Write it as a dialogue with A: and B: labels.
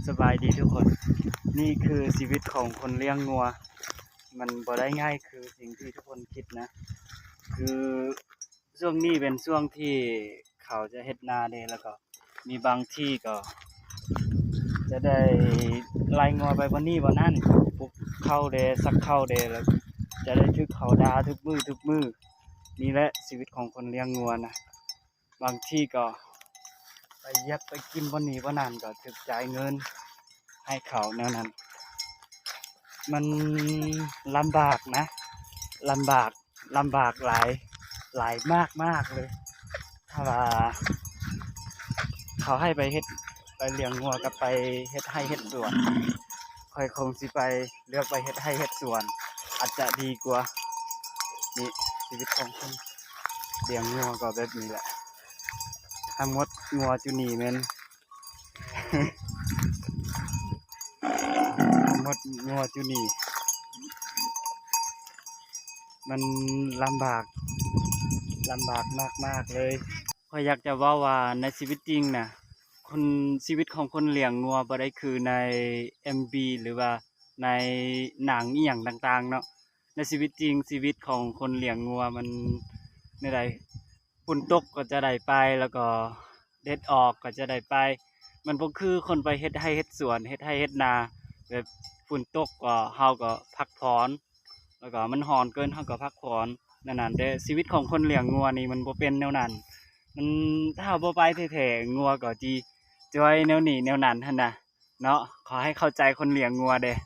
A: สบายดีทุกคนนี่คือชีวิตของคนเลี้ยงงัวมันบ่ได้ง่ายคือสิ่งที่ทุกคนคิดนะคือช่วงนี้เป็นช่วงที่เขาจะเฮ็ดนาเด้แล้วก็มีบางที่ก็จะได้ไล่งัวไปบ่นี้บ่นั้นปลุกเข้าเด้สักเข้าเด้แล้วจะได้ถึกเขาดาทุกมื้อนี่แหละชีวิตของคนเลี้ยงงัวนะบางที่ก็ไปเหยียบไปกินบ่นี้บ่นั้นก็ถึกจ่ายเงินให้เขาแนวนั้นมันลำบากนะลำบากหลายมากเลยถ้าว่าเขาให้ไปเฮ็ดไปเลี้ยงงัวกับไปเฮ็ดไร่เฮ็ดสวนค่อยคงสิไปเลือกไปเฮ็ดไร่เฮ็ดสวนอาจจะดีกว่านี่ชีวิตของคนเลี้ยงงัวก็แบบนี้แหละทั้งหมดงัวจุนี่แม่น หมดงัวจุนี่มันลำบากมากเลยข้อยอยากจะเว้าว่าในชีวิตจริงน่ะคนชีวิตของคนเลี้ยงงัวบ่ได้คือใน MV หรือว่าในหนังอิหยังต่างๆเนาะในชีวิตจริงชีวิตของคนเลี้ยงงัวมันแนวใดฝนตกก็จะได้ไปแล้วก็แดดออกก็จะได้ไปมันบ่คือคนไปเฮ็ดไร่เฮ็ดสวนเฮ็ดไร่เฮ็ดนาแบบฝนตกก็เฮาก็พักผ่อนแล้วก็มันร้อนเกินเฮาก็พักผ่อนนั่นน่ะเด้อชีวิตของคนเลี้ยงงัวนี่มันบ่เป็นแนวนั้นมันถ้าบ่ไปแท้ๆงัวก็จิจ่อยแนวนี้แนวนั้นหั่นน่ะเนาะขอให้เข้าใจคนเลี้ยงงัวเด้อ